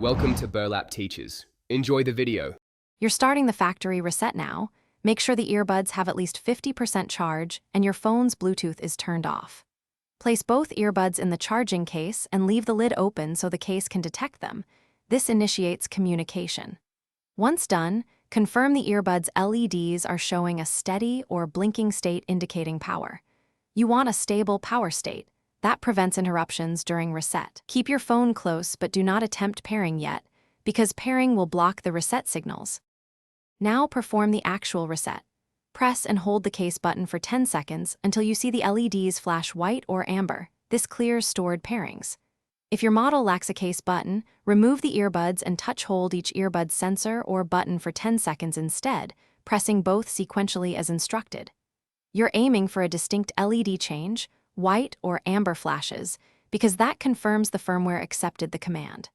Welcome to Burlap Teachers. Enjoy the video. You're starting the factory reset now. Make sure the earbuds have at least 50% charge and your phone's Bluetooth is turned off. Place both earbuds in the charging case and leave the lid open so the case can detect them. This initiates communication. Once done, confirm the earbuds' LEDs are showing a steady or blinking state indicating power. You want a stable power state. That prevents interruptions during reset. Keep your phone close but do not attempt pairing yet, because pairing will block the reset signals. Now perform the actual reset. Press and hold the case button for 10 seconds until you see the LEDs flash white or amber. This clears stored pairings. If your model lacks a case button, remove the earbuds and touch hold each earbud sensor or button for 10 seconds instead, pressing both sequentially as instructed. You're aiming for a distinct LED change, white or amber flashes, because that confirms the firmware accepted the command.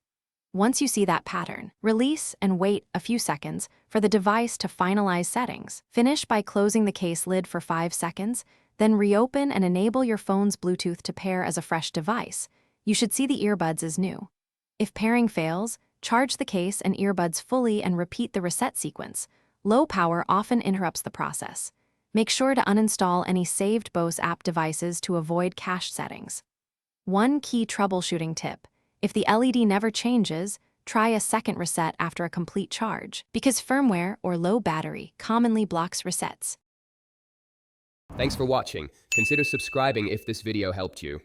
Once you see that pattern, release and wait a few seconds for the device to finalize settings. Finish by closing the case lid for 5 seconds, then reopen and enable your phone's Bluetooth to pair as a fresh device. You should see the earbuds as new. If pairing fails, charge the case and earbuds fully and repeat the reset sequence. Low power often interrupts the process. Make sure to uninstall any saved Bose app devices to avoid cache settings. One key troubleshooting tip: if the LED never changes, try a second reset after a complete charge, because firmware or low battery commonly blocks resets. Thanks for watching. Consider subscribing if this video helped you.